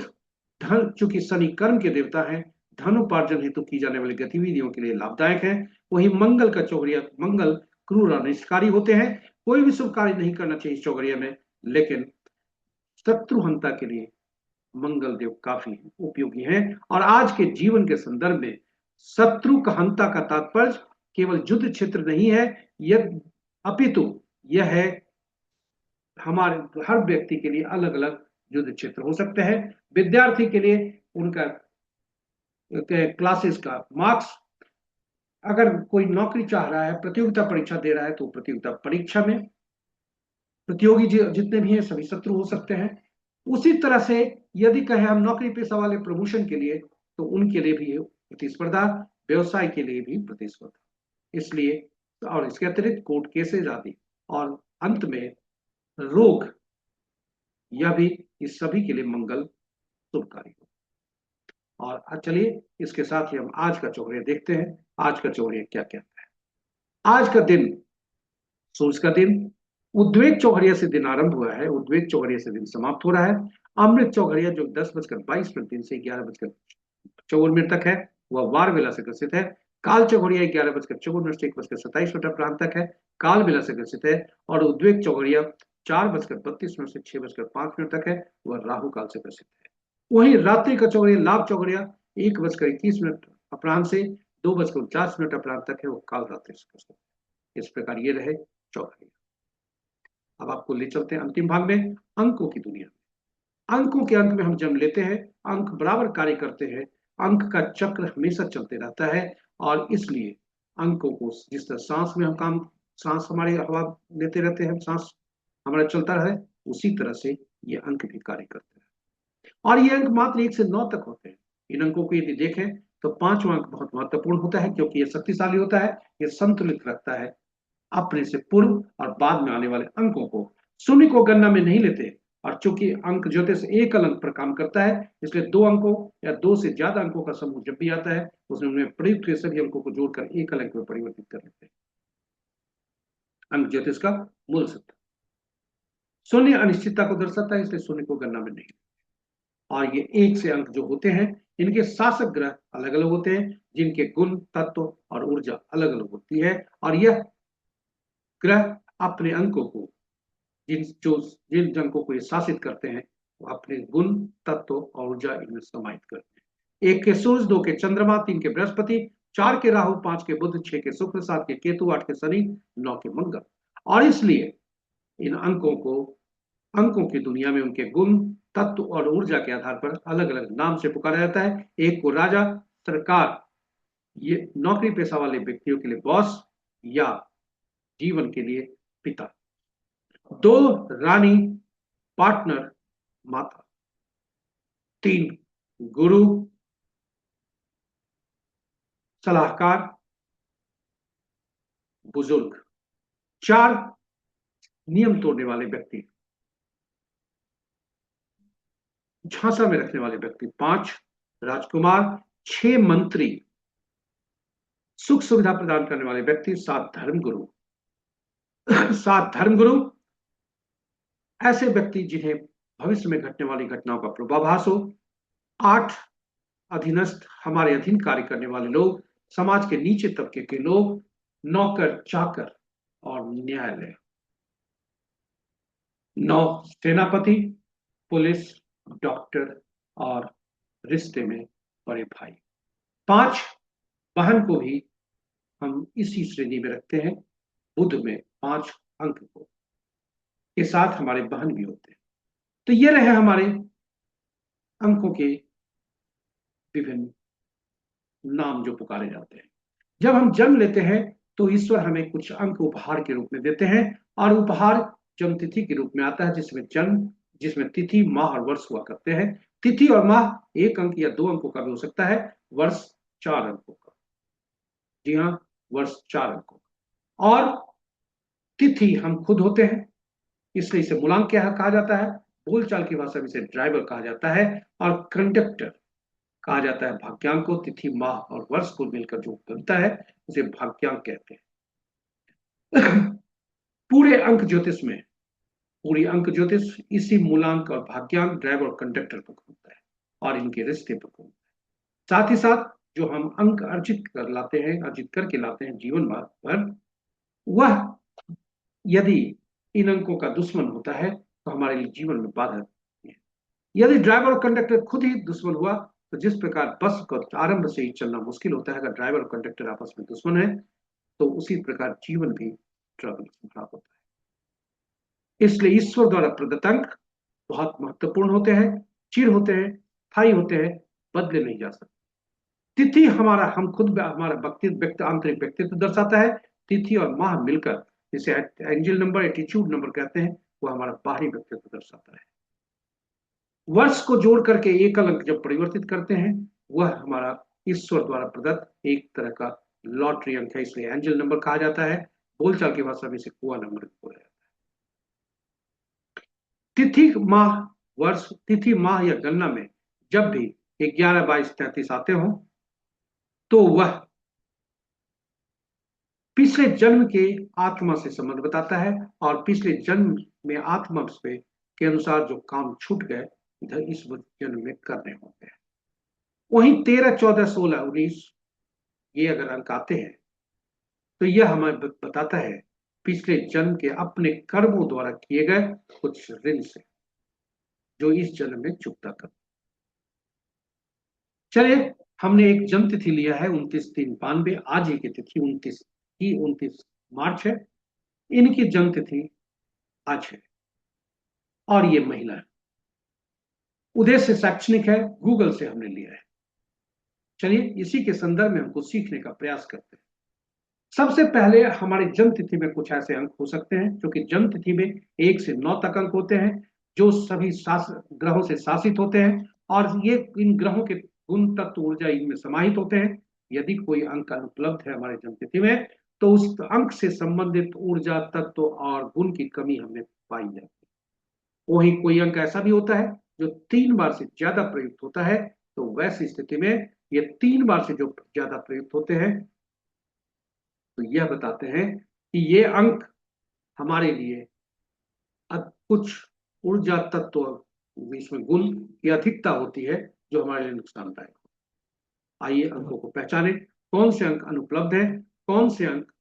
धन, चूंकि शनि कर्म के देवता हैं, धन उपार्जन हेतु की जाने वाली गतिविधियों के लिए लाभदायक है। वही मंगल का चौघड़िया, मंगल क्रूर और निष्कारी होते हैं, कोई भी शुभ कार्य नहीं करना चाहिए इस चौघड़िया में, लेकिन शत्रुहंता के लिए मंगल देव काफी उपयोगी हैं। और आज के जीवन के संदर्भ में शत्रु का हंता का तात्पर्य केवल युद्ध क्षेत्र नहीं है, यह अपितु यह है हमारे हर व्यक्ति के लिए अलग अलग युद्ध क्षेत्र हो सकते हैं। विद्यार्थी के लिए उनका क्लासेस का मार्क्स, अगर कोई नौकरी चाह रहा है, प्रतियोगिता परीक्षा दे रहा है, तो प्रतियोगिता परीक्षा में प्रतियोगी जितने भी हैं सभी शत्रु हो सकते हैं। उसी तरह से यदि कहें हम नौकरी पेशा वाले प्रमोशन के लिए, तो उनके लिए भी प्रतिस्पर्धा, व्यवसाय के लिए भी प्रतिस्पर्धा। इसलिए और इसके अतिरिक्त कोर्ट केसेज आदि, और अंत में रोग, यह भी इस सभी के लिए मंगल शुभकारी हो। और चलिए इसके साथ ही हम आज का चौघड़िया देखते हैं। आज का चौघड़िया क्या कहता है। आज का दिन, सूर्य का दिन, उद्वेग चौघड़िया से दिन आरंभ हुआ है, उद्वेग चौघड़िया से दिन समाप्त हो रहा है। अमृत चौघड़िया जो 10:22 दिन से 11:54 तक है, वह वार वेला से ग्रसित है। काल चौघड़िया 11:54 से 1:27 प्रांत तक है, काल बेला से ग्रसित है, और उद्वेग चौघड़िया 4:32 से 6:05 तक है, वह राहु काल से ग्रसित है। वहीं रात्रि का चौघड़िया लाभ चौघड़िया 1:21 अपराह्न से 2:49 अपराह्न तक है, वो काल रात्रि से ग्रसित है। इस प्रकार ये रहे चौघड़िया। अब आपको ले चलते हैं अंतिम भाग में, अंकों की दुनिया में। अंकों के अंक में हम जन्म लेते हैं, अंक बराबर कार्य करते हैं, अंक का चक्र हमेशा चलते रहता है, और इसलिए अंकों को जिस तरह सांस में हम काम, सांस हमारे हवा लेते रहते हैं, सांस हमारा चलता रहे, उसी तरह से ये अंक भी कार्य करते हैं। और ये अंक मात्र 1 से 9 तक होते हैं। इन अंकों को यदि देखें तो 5वां अंक बहुत महत्वपूर्ण होता है, क्योंकि ये शक्तिशाली होता है, ये संतुलित रखता है अपने से पूर्व और बाद में आने वाले अंकों को। शून्य को गणना में नहीं लेते, और चूंकि अंक ज्योतिष एकल अंक पर काम करता है, इसलिए 2 अंकों या 2 से ज्यादा अंकों का समूह जब भी आता है, उसमें उनमें प्रयुक्त हुए सभी अंकों को जोड़कर एकल अंक में परिवर्तित कर लेते हैं। अंक ज्योतिष का मूल सिद्धांत। शून्य अनिश्चितता को दर्शाता है, इसलिए शून्य को गणना में नहीं। और ये 1 से अंक जो होते हैं, इनके शासक ग्रह अलग अलग होते हैं, जिनके गुण, तत्व और ऊर्जा अलग अलग होती है, और यह ग्रह अपने अंकों को, जिन अंकों को ये शासित करते हैं, वो अपने गुण, तत्व और ऊर्जा इनमें समाहित करते हैं। 1 के सूर्य, 2 के चंद्रमा, 3 के बृहस्पति, 4 के राहु, 5 के बुध, 6 के शुक्र, 7 के केतु, 8 के शनि, 9 के मंगल। और इसलिए इन अंकों को अंकों की दुनिया में उनके गुण, तत्व और ऊर्जा के आधार पर अलग अलग नाम से पुकारा जाता है। एक को राजा, सरकार, ये नौकरी पेशा वाले व्यक्तियों के लिए बॉस, या जीवन के लिए पिता। 2 रानी, पार्टनर, माता। 3 गुरु, सलाहकार, बुजुर्ग। 4 नियम तोड़ने वाले व्यक्ति, झांसा में रखने वाले व्यक्ति। 5 राजकुमार। 6 मंत्री, सुख सुविधा प्रदान करने वाले व्यक्ति। 7 धर्मगुरु। 7 धर्मगुरु ऐसे व्यक्ति जिन्हें भविष्य में घटने वाली घटनाओं का पूर्वाभास हो। 8 अधीनस्थ, हमारे अधीन कार्य करने वाले लोग, समाज के नीचे तबके के लोग, नौकर चाकर और न्यायालय। 9 सेनापति, पुलिस, डॉक्टर और रिश्ते में बड़े भाई। 5 बहन को भी हम इसी श्रेणी में रखते हैं। बुध में 5 अंक को के साथ हमारे बहन भी होते हैं। तो ये रहे हमारे अंकों के विभिन्न नाम जो पुकारे जाते हैं। जब हम जन्म लेते हैं तो ईश्वर हमें कुछ अंक उपहार के रूप में देते हैं, और उपहार जन्म तिथि के रूप में आता है, जिसमें तिथि, माह और वर्ष हुआ करते हैं। तिथि और माह 1 अंक या 2 अंकों का भी हो सकता है, वर्ष 4 अंकों का। जी हाँ, वर्ष 4 अंकों का। और तिथि हम खुद होते हैं, इसलिए इसे मूलांक कहा जाता है। बोलचाल की भाषा में इसे ड्राइवर कहा जाता है, और कंडक्टर कहा जाता है भाग्यांक को। तिथि, माह और वर्ष को मिलकर जो बनता है, उसे भाग्यांक कहते हैं। पूरे अंक ज्योतिष में, पूरी अंक ज्योतिष इसी मूलांक और भाग्यांक, ड्राइवर और कंडक्टर पर घूमता है, और इनके रिश्ते पर घूमता है। साथ ही साथ जो हम अंक अर्जित करके लाते हैं जीवन भर, वह यदि इन अंकों का दुश्मन होता है तो हमारे लिए जीवन में बाधा है। यदि ड्राइवर और कंडक्टर खुद ही दुश्मन हुआ, तो जिस प्रकार बस को आरंभ से ही चलना मुश्किल होता है अगर ड्राइवर और कंडक्टर आपस में दुश्मन है, तो उसी प्रकार जीवन भी ट्रबल से भरा होता है। इसलिए ईश्वर द्वारा प्रदत्त अंक बहुत महत्वपूर्ण होते हैं, चिर होते हैं, स्थायी होते हैं, बदले नहीं जा सकते। तिथि हमारा आंतरिक व्यक्तित्व दर्शाता है। तिथि और माह मिलकर, जिसे एंजल नंबर, एटीट्यूड नंबर कहते हैं, वो हमारा बाहरी व्यक्तित्व दर्शाता है। वर्ष को जोड़ करके एकल अंक जब परिवर्तित करते हैं, वह हमारा ईश्वर द्वारा प्रदत्त एक तरह का लॉटरी अंक है, इसलिए एंजल नंबर कहा जाता है। बोलचाल की भाषा में इसे कुआ नंबर बोला जाता है। तिथि, माह या गणना में जब भी 11, 22, 33 आते हो, तो वह पिछले जन्म के आत्मा से संबंध बताता है, और पिछले जन्म में आत्मा के अनुसार जो काम छूट गए, इधर इस जन्म में करने होते हैं। वहीं 13, 14, 16, 19 ये अगर अंक आते हैं तो यह हमें बताता है पिछले जन्म के अपने कर्मों द्वारा किए गए कुछ ऋण से, जो इस जन्म में चुकता कर। चलिए, हमने एक जन्म तिथि लिया है 29/3/92। आज ही की तिथि 29 मार्च है। इनकी जन्म तिथि आज है और ये महिला है। उद्देश्य शैक्षणिक है, गूगल से हमने लिया है। चलिए, इसी के संदर्भ में हमको सीखने का प्रयास करते हैं। सबसे पहले हमारी जन्म तिथि में कुछ ऐसे अंक हो सकते हैं, क्योंकि जन्म तिथि में 1 से 9 तक अंक होते हैं, जो सभी ग्रहों से शासित होते हैं, और ये इन ग्रहों के गुण तत्व ऊर्जा इनमें समाहित होते हैं। यदि कोई अंक अनुपलब्ध है हमारे जन्म तिथि में, तो उस अंक से संबंधित ऊर्जा तत्व और गुण की कमी हमें पाई जाती है। वही कोई अंक ऐसा भी होता है जो 3 बार से ज्यादा प्रयुक्त होता है, तो वैसी स्थिति में ये 3 बार से जो ज्यादा प्रयुक्त होते हैं, तो यह बताते हैं कि ये अंक हमारे लिए कुछ ऊर्जा तत्व इसमें गुण की अधिकता होती है, जो हमारे लिए नुकसानदायक हो। आइए अंकों को पहचाने, कौन से अंक अनुपलब्ध है, कौन से अंक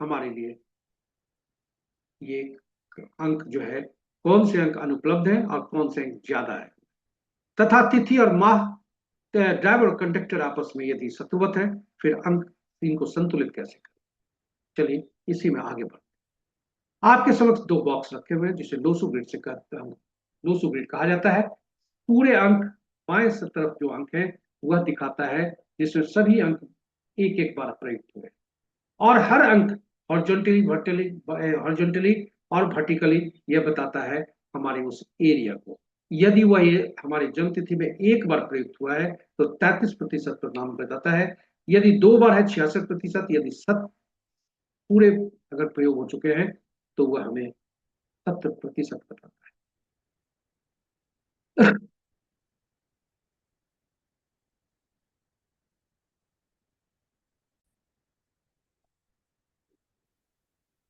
हमारे लिए ये अंक जो है, कौन से अंक अनुपलब्ध है और कौन से अंक ज्यादा है, तथा तिथि और माह ड्राइवर और कंडक्टर आपस में यदि शत्रुवत है, फिर अंक इनको संतुलित कैसे करें। चलिए, इसी में आगे बढ़ते। आपके समक्ष 2 बॉक्स रखे हुए हैं, जिसे लोसू ग्रिड से लोसू ग्रिड कहा जाता है। पूरे अंक बाएं तरफ जो अंक है वह दिखाता है, जिसमें सभी अंक एक एक बार प्रयुक्त हुए, और हर अंक हॉरिजॉन्टली और वर्टिकली यह बताता है हमारे उस एरिया को। यदि वह हमारी जन्म तिथि में 1 बार प्रयुक्त हुआ है तो 33% परिणाम बताता है। यदि 2 बार है 66%। यदि सत पूरे अगर प्रयोग हो चुके हैं तो वह हमें 70% बताता है।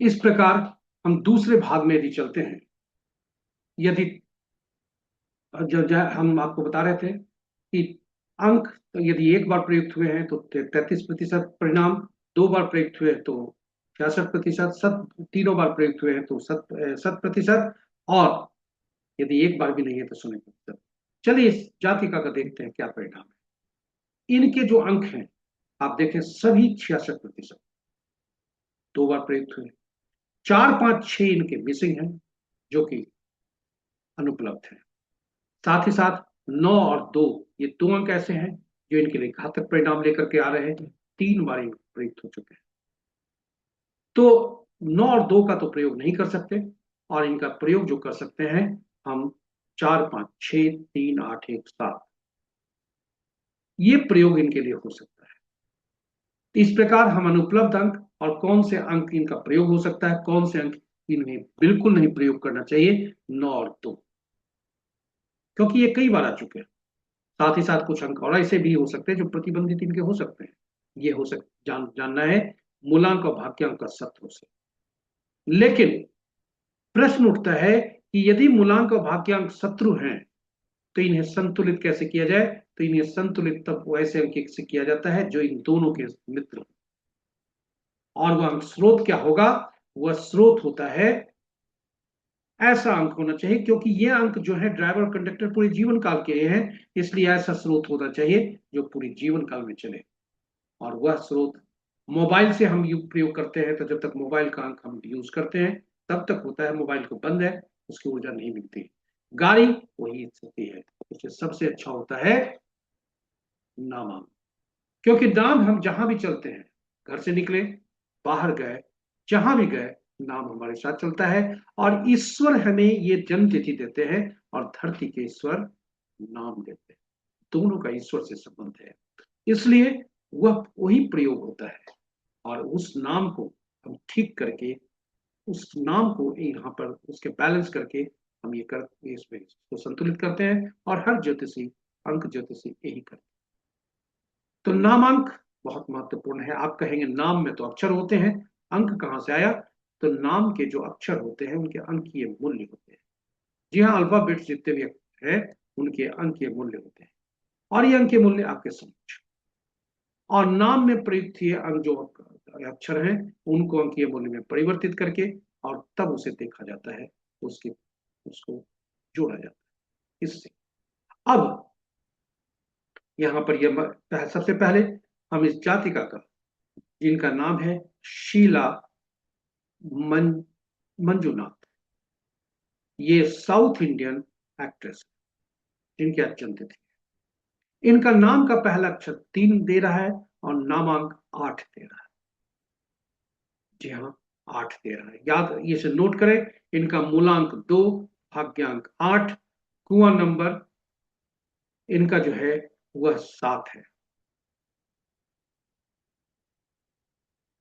इस प्रकार हम दूसरे भाग में यदि चलते हैं, यदि हम आपको बता रहे थे कि अंक तो यदि 1 बार प्रयुक्त हुए हैं तो 33% परिणाम, 2 बार प्रयुक्त हुए तो 66%, 3 बार प्रयुक्त हुए हैं तो 100%, और यदि 1 बार भी नहीं है तो 0%। चलिए, इस जातिका का देखते हैं क्या परिणाम है। इनके जो अंक हैं, आप देखें सभी 66% 2 बार प्रयुक्त हुए। 4, 5, 6 इनके मिसिंग हैं, जो कि अनुपलब्ध है। साथ ही साथ 9 और 2, ये 2 अंक ऐसे हैं जो इनके लिए घातक परिणाम लेकर के आ रहे हैं। 3 बार इनको प्रयुक्त हो चुके हैं, तो 9 और 2 का तो प्रयोग नहीं कर सकते, और इनका प्रयोग जो कर सकते हैं हम 4, 5, 6, 3, 8, 1, 7, ये प्रयोग इनके लिए हो सकता है। इस प्रकार हम अनुपलब्ध अंक और कौन से अंक इनका प्रयोग हो सकता है, कौन से अंक इन्हें बिल्कुल नहीं प्रयोग करना चाहिए, 9 और 2, क्योंकि ये कई बार आ चुके हैं। साथ ही साथ कुछ अंक और ऐसे भी हो सकते हैं जो प्रतिबंधित इनके हो सकते हैं। ये हो जानना है मूलांक और भाग्यांक का शत्रु से। लेकिन प्रश्न उठता है कि यदि मूलांक और भाग्यांक शत्रु हैं तो इन्हें संतुलित कैसे किया जाए। तो इन्हें संतुलित तब वैसे अंक से किया जाता है जो इन दोनों के मित्र, और वह अंक स्रोत क्या होगा, वह स्रोत होता है ऐसा अंक होना चाहिए, क्योंकि ये अंक जो है ड्राइवर कंडक्टर पूरे जीवन काल के हैं, इसलिए ऐसा स्रोत होना चाहिए जो पूरे जीवन काल में चले। और वह स्रोत मोबाइल से हम प्रयोग करते हैं, तो जब तक मोबाइल का अंक हम यूज करते हैं तब तक होता है। मोबाइल को बंद है, उसकी ऊर्जा नहीं मिलती। गाड़ी वही स्थिति है, उससे सबसे अच्छा होता है नाम, क्योंकि नाम हम जहां भी चलते हैं, घर से निकले, बाहर गए, जहां भी गए, नाम हमारे साथ चलता है। और ईश्वर हमें ये जन्म तिथि देते हैं, और धरती के ईश्वर नाम देते हैं। दोनों का ईश्वर से संबंध है, इसलिए वह वही प्रयोग होता है। और उस नाम को हम ठीक करके, उस नाम को यहाँ पर उसके बैलेंस करके हम ये कर इसमें इसको संतुलित करते हैं, और हर ज्योतिषी अंक ज्योतिषी यही करते हैं। तो नामांक बहुत महत्वपूर्ण है। आप कहेंगे नाम में तो अक्षर होते हैं, अंक कहाँ से आया। तो नाम के जो अक्षर होते हैं उनके अंकीय मूल्य होते हैं। जी हाँ, अल्फाबेट्स जितने भी है उनके अंकीय मूल्य होते हैं, और ये अंकीय मूल्य आपके समक्ष और नाम में प्रयुक्त ये अंक जो अक्षर हैं उनको अंकीय मूल्य में परिवर्तित करके और तब उसे देखा जाता है, उसके उसको जोड़ा जाता है इससे। अब यहाँ पर सबसे पहले हम इस जातिका का, जिनका नाम है शीला मन, मंजुनाथ, ये साउथ इंडियन एक्ट्रेस जिनकी आज जयंती थी। इनका नाम का पहला अक्षर 3 दे रहा है और नामांक 8 दे रहा है। जी हाँ, 8 दे रहा है, याद ये से नोट करें। इनका मूलांक 2, भाग्यांक 8, कुआं नंबर इनका जो है वह 7 है,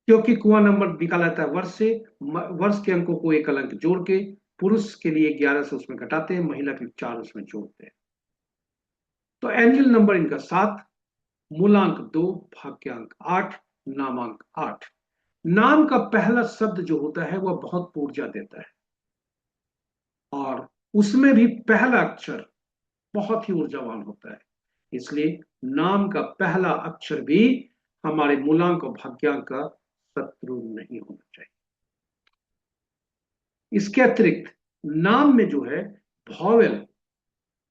क्योंकि कुआं नंबर निकाला जाता है वर्ष से। वर्ष के अंकों को एक अंक जोड़ के पुरुष के लिए 11 से उसमें घटाते हैं, महिला के 4 उसमें जोड़ते हैं। तो एंजल नंबर इनका 7, मूलांक 2, भाग्यांक 8, नामांक 8। नाम का पहला शब्द जो होता है वह बहुत ऊर्जा देता है, और उसमें भी पहला अक्षर बहुत ही ऊर्जावान होता है। इसलिए नाम का पहला अक्षर भी हमारे मूलांक और भाग्यांक का शत्रु नहीं होना चाहिए। इसके अतिरिक्त नाम में जो है वॉवेल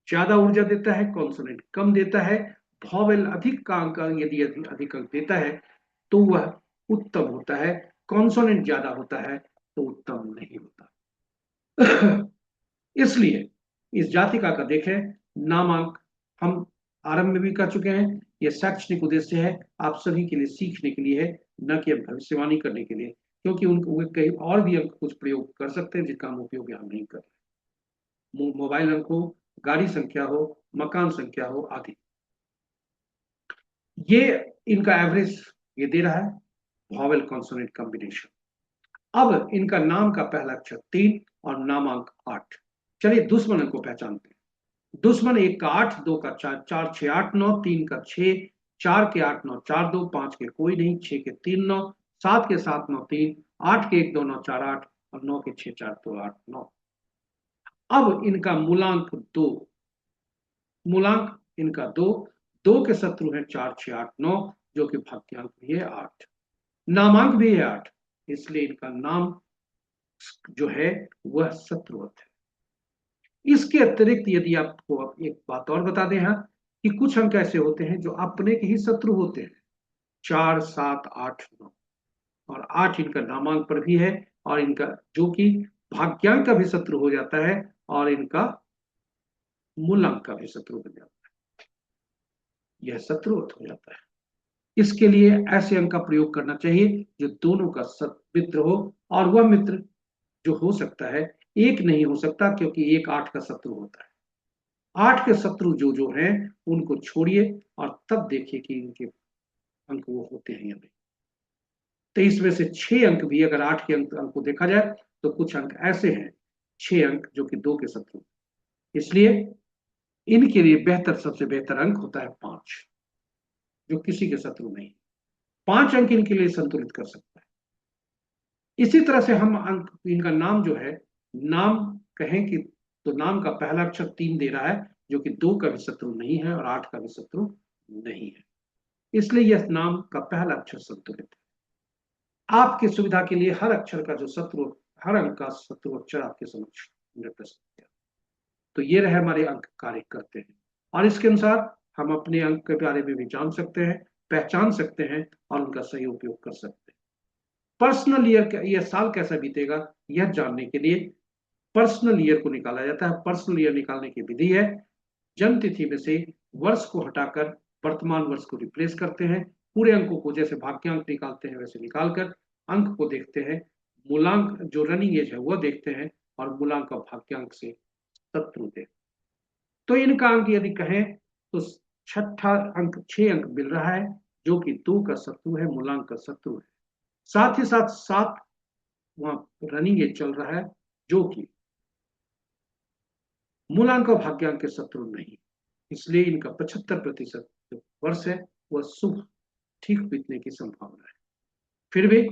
ज्यादा ऊर्जा देता है, कॉन्सोनेंट कम देता है। वॉवेल अधिक का अंक यदि अधिक अंक देता है तो वह उत्तम होता है, कॉन्सोनेंट ज्यादा होता है तो उत्तम नहीं होता। इसलिए इस जातिका का देखें नामांक हम आरंभ में भी कर चुके हैं। यह शैक्षणिक उद्देश्य है, आप सभी के लिए सीखने के लिए है, न कि भविष्यवाणी करने के लिए, क्योंकि उनको कई और भी अंक कुछ प्रयोग कर सकते हैं जिसका हम उपयोग यहाँ नहीं कर रहे। मोबाइल अंक हो, गाड़ी संख्या हो, मकान संख्या हो आदि, ये इनका एवरेज ये दे रहा है, वॉवेल कॉन्सोनेंट कॉम्बिनेशन। अब इनका नाम का पहला अक्षर 3 और नामांक 8। चलिए दुश्मन अंक को पहचानते हैं। दुश्मन 1 का 8, 2 का 4, 4 6 8 9, 3 का 6, 4 के 8 9 4 2, 5 के कोई नहीं, 6 के 3 9, 7 के 7 9 3, 8 के 1 2 9 4 8 और 9 के 6 4 2 8 9। अब इनका मूलांक 2, मूलांक इनका 2, 2 के शत्रु हैं 4 6 8 9, जो कि भाग्यांक भी है 8, नामांक भी है 8, इसलिए इनका नाम जो है वह शत्रुवत है। इसके अतिरिक्त यदि आपको एक बात और बता दें, हाँ, कि कुछ अंक ऐसे होते हैं जो अपने के ही शत्रु होते हैं, 4 7 8 9, और 8 इनका नामांक पर भी है, और इनका जो कि भाग्यांक का भी शत्रु हो जाता है और इनका मूलांक का भी शत्रु बन जाता है, यह शत्रुवत हो जाता है। इसके लिए ऐसे अंक का प्रयोग करना चाहिए जो दोनों का मित्र हो, और वह मित्र जो हो सकता है एक नहीं हो सकता, क्योंकि एक 8 का शत्रु होता है। 8 के शत्रु जो जो हैं उनको छोड़िए और तब देखिए कि इनके अंक वो होते हैं या नहीं। तो इसमें से 6 अंक भी अगर 8 के अंक को देखा जाए तो कुछ अंक ऐसे हैं, 6 अंक जो कि 2 के शत्रु, इसलिए इनके लिए बेहतर, सबसे बेहतर अंक होता है 5, जो किसी के शत्रु नहीं। 5 अंक इनके लिए संतुलित कर सकता है। इसी तरह से हम अंक, इनका नाम जो है, नाम कहें कि तो नाम का पहला अक्षर 3 दे रहा है, जो कि 2 का भी शत्रु नहीं है और 8 का भी शत्रु नहीं है, इसलिए यह नाम का पहला अक्षर संतुलित है। आपकी सुविधा के लिए हर अक्षर का जो शत्रु, हर अंक का शत्रु अक्षर आपके समक्ष हमने प्रस्तुत किया। तो ये रहे हमारे अंक कार्य करते हैं, और इसके अनुसार हम अपने अंक के बारे में भी जान सकते हैं, पहचान सकते हैं और उनका सही उपयोग कर सकते हैं। पर्सनल ईयर, यह साल कैसा बीतेगा यह जानने के लिए पर्सनल ईयर को निकाला जाता है। पर्सनल ईयर निकालने की विधि है, जन्म तिथि में से वर्ष को हटाकर वर्तमान वर्ष को रिप्लेस करते हैं, पूरे अंकों को जैसे भाग्यांक निकालते हैं वैसे निकालकर अंक को देखते हैं, मूलांक जो रनिंग एज है वह देखते हैं, और मूलांक और भाग्यांक से शत्रु देखते हैं। तो इनका अंक यदि कहें तो छठा अंक 6 अंक मिल रहा है, जो कि 2 का शत्रु है, मूलांक का शत्रु है। साथ ही साथ 7 वहां रनिंग एज चल रहा है, जो कि मूलांक और भाग्यांक के शत्रु नहीं, इसलिए इनका 75% जो वर्ष है वह शुभ ठीक बीतने की संभावना है। फिर भी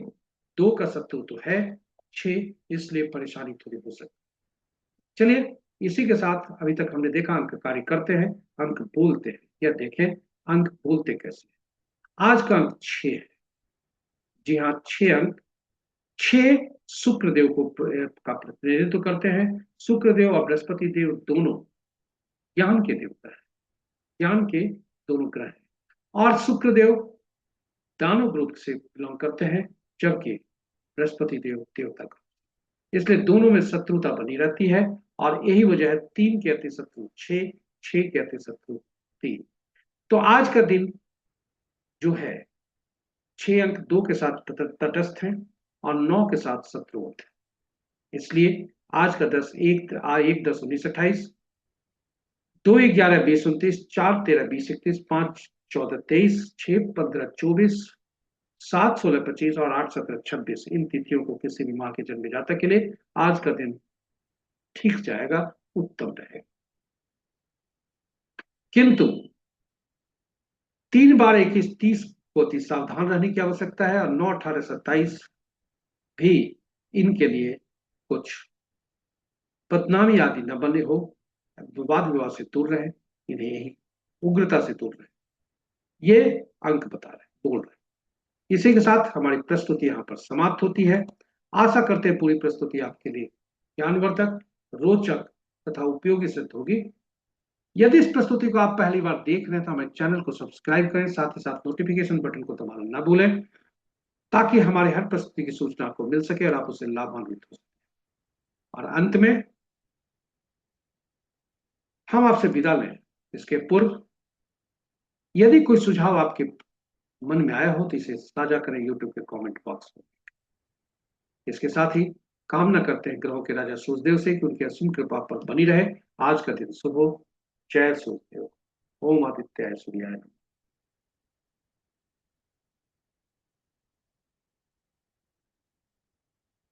2 का शत्रु तो है 6, इसलिए परेशानी थोड़ी हो सकती है। चलिए इसी के साथ अभी तक हमने देखा अंक कार्य करते हैं, अंक बोलते हैं, या देखें अंक बोलते कैसे हैं। आज का अंक 6 है। जी हाँ, 6 अंक। 6 शुक्रदेव का प्रतिनिधित्व करते हैं। शुक्रदेव और बृहस्पति देव दोनों ज्ञान के देवता है, ज्ञान के दोनों ग्रह हैं। और शुक्रदेव दानव ग्रुप से बिलोंग करते हैं, जबकि बृहस्पति देव देवता ग्रुप, इसलिए दोनों में शत्रुता बनी रहती है। और यही वजह है 3 के अति शत्रु 6, 6 के अति शत्रु 3। तो आज का दिन जो है, 6 अंक 2 के साथ तटस्थ हैं और 9 के साथ शत्रुवत है। इसलिए आज का 1 10 19 28, 2 11 20 29, 4 13 20 31, 5 14 23, 6 15 24, 7 16 25 और 8 17 26, इन तिथियों को किसी भी माह के जन्म जातक के लिए आज का दिन ठीक जाएगा, उत्तम रहेगा। किंतु 3 12 21 30 को अति सावधान रहने की आवश्यकता है, और 9 18 27 भी इनके लिए कुछ बदनामी आदि न बने हो, वाद विवाद से दूर रहे, इन्हें यही उग्रता से दूर रहे, ये अंक बता रहे, बोल रहे। इसी के साथ हमारी प्रस्तुति यहाँ पर समाप्त होती है। आशा करते हैं पूरी प्रस्तुति आपके लिए ज्ञानवर्धक, रोचक तथा उपयोगी सिद्ध होगी। यदि इस प्रस्तुति को आप पहली बार देख रहे हैं तो हमारे चैनल को सब्सक्राइब करें, साथ ही साथ नोटिफिकेशन बटन को दबाना न भूलें, ताकि हमारे हर प्रस्तुति की सूचना आपको मिल सके और आप उससे लाभान्वित हो सके। और अंत में हम आपसे विदा लें इसके पूर्व, यदि कोई सुझाव आपके मन में आया हो तो इसे साझा करें यूट्यूब के कमेंट बॉक्स में। इसके साथ ही कामना करते हैं ग्रहों के राजा सूर्यदेव से कि उनकी असीम कृपा पर बनी रहे। आज का दिन शुभ हो। जय सूर्यदेव। ओम आदित्याय सूर्याय नमः।